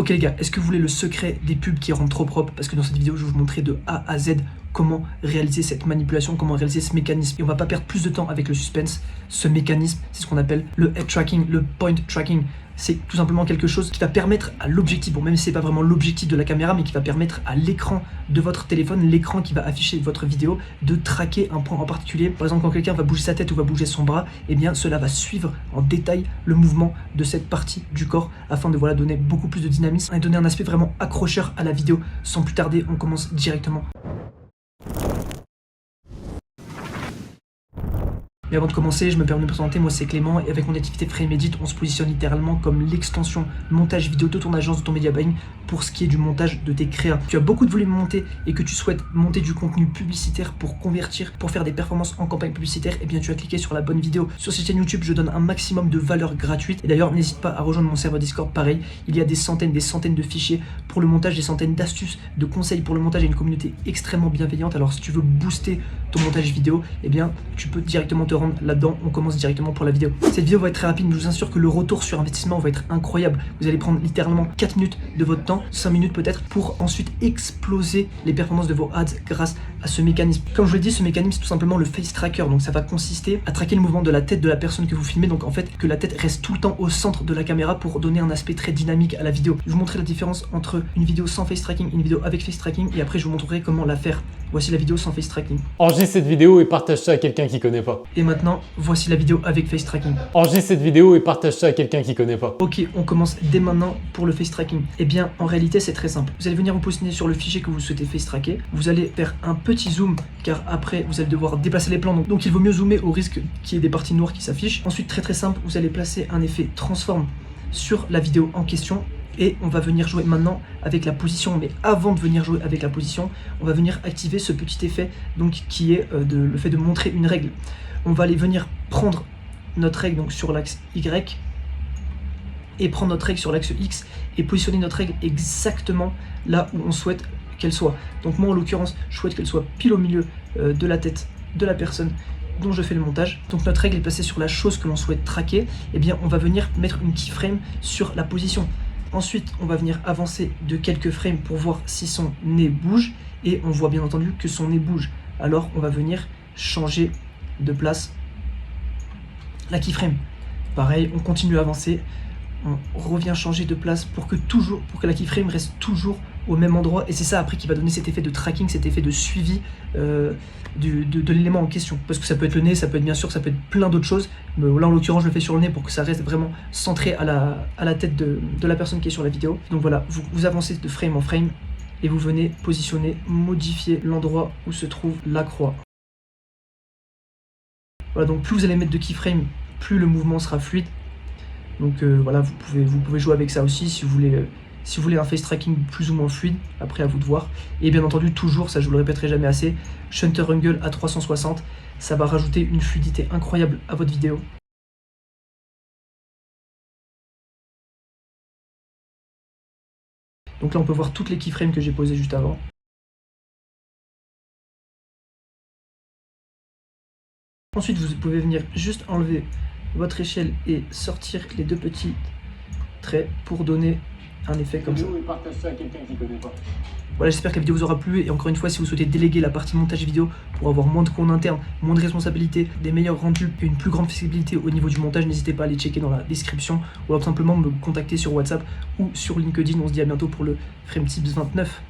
Ok les gars, est-ce que vous voulez le secret des pubs qui rendent trop propre? Parce que dans cette vidéo, je vais vous montrer de A à Z comment réaliser cette manipulation, comment réaliser ce mécanisme. Et on va pas perdre plus de temps avec le suspense. Ce mécanisme, c'est ce qu'on appelle le head tracking, le point tracking. C'est tout simplement quelque chose qui va permettre à l'objectif, bon même si c'est pas vraiment l'objectif de la caméra, mais qui va permettre à l'écran de votre téléphone, l'écran qui va afficher votre vidéo, de traquer un point en particulier. Par exemple, quand quelqu'un va bouger sa tête ou va bouger son bras, eh bien cela va suivre en détail le mouvement de cette partie du corps afin de voilà, donner beaucoup plus de dynamisme et donner un aspect vraiment accrocheur à la vidéo. Sans plus tarder, on commence directement. Mais avant de commencer, je me permets de me présenter, moi c'est Clément et avec mon activité Frame Edit, on se positionne littéralement comme l'extension montage vidéo de ton agence, de ton media buying pour ce qui est du montage de tes créas. Tu as beaucoup de volume monté et que tu souhaites monter du contenu publicitaire pour convertir, pour faire des performances en campagne publicitaire, et bien tu as cliqué sur la bonne vidéo. Sur cette chaîne YouTube, je donne un maximum de valeur gratuite et d'ailleurs n'hésite pas à rejoindre mon serveur Discord, pareil, il y a des centaines de fichiers pour le montage, des centaines d'astuces, de conseils pour le montage et une communauté extrêmement bienveillante. Alors si tu veux booster ton montage vidéo, eh bien tu peux directement te rendre là-dedans. On commence directement pour la vidéo. Cette vidéo va être très rapide, mais je vous assure que le retour sur investissement va être incroyable. Vous allez prendre littéralement 4 minutes de votre temps, 5 minutes peut-être, pour ensuite exploser les performances de vos ads grâce à ce mécanisme. Comme je vous l'ai dit, ce mécanisme c'est tout simplement le face tracker. Donc ça va consister à traquer le mouvement de la tête de la personne que vous filmez. Donc en fait que la tête reste tout le temps au centre de la caméra pour donner un aspect très dynamique à la vidéo. Je vais vous montrer la différence entre une vidéo sans face tracking et une vidéo avec face tracking et après je vous montrerai comment la faire. Voici la vidéo sans face tracking. Enregistre cette vidéo et partage ça à quelqu'un qui connaît pas. Et maintenant, voici la vidéo avec face tracking. Enregistre cette vidéo et partage ça à quelqu'un qui connaît pas. Ok, on commence dès maintenant pour le face tracking. Eh bien, en réalité, c'est très simple. Vous allez venir vous positionner sur le fichier que vous souhaitez face tracker. Vous allez faire un petit zoom, car après, vous allez devoir déplacer les plans. Donc il vaut mieux zoomer au risque qu'il y ait des parties noires qui s'affichent. Ensuite, très simple, vous allez placer un effet transform sur la vidéo en question. Et on va venir jouer maintenant avec la position, mais avant de venir jouer avec la position, on va venir activer ce petit effet donc, qui est le fait de montrer une règle. On va aller venir prendre notre règle donc, sur l'axe Y et prendre notre règle sur l'axe X et positionner notre règle exactement là où on souhaite qu'elle soit. Donc moi en l'occurrence, je souhaite qu'elle soit pile au milieu de la tête de la personne dont je fais le montage. Donc notre règle est placée sur la chose que l'on souhaite traquer. Et bien on va venir mettre une keyframe sur la position. Ensuite, on va venir avancer de quelques frames pour voir si son nez bouge. Et on voit bien entendu que son nez bouge. Alors, on va venir changer de place la keyframe. Pareil, on continue à avancer. On revient changer de place pour que la keyframe reste toujours au même endroit. Et c'est ça après qui va donner cet effet de tracking, cet effet de suivi de l'élément en question. Parce que ça peut être le nez, ça peut être bien sûr, ça peut être plein d'autres choses. Mais là en l'occurrence je le fais sur le nez pour que ça reste vraiment centré à la tête de la personne qui est sur la vidéo. Donc voilà, vous avancez de frame en frame et vous venez positionner, modifier l'endroit où se trouve la croix. Voilà, donc plus vous allez mettre de keyframe, plus le mouvement sera fluide. Donc voilà, vous pouvez jouer avec ça aussi si vous voulez un face tracking plus ou moins fluide, après à vous de voir. Et bien entendu, toujours, ça je vous le répéterai jamais assez, Shutter Angle à 360, ça va rajouter une fluidité incroyable à votre vidéo. Donc là on peut voir toutes les keyframes que j'ai posées juste avant. Ensuite vous pouvez venir juste enlever votre échelle et sortir les deux petits traits pour donner un effet comme ça. Voilà, j'espère que la vidéo vous aura plu et encore une fois si vous souhaitez déléguer la partie montage vidéo pour avoir moins de coûts en interne, moins de responsabilités, des meilleurs rendus et une plus grande flexibilité au niveau du montage, n'hésitez pas à aller checker dans la description ou alors tout simplement me contacter sur WhatsApp ou sur LinkedIn. On se dit à bientôt pour le Frame Tips 29.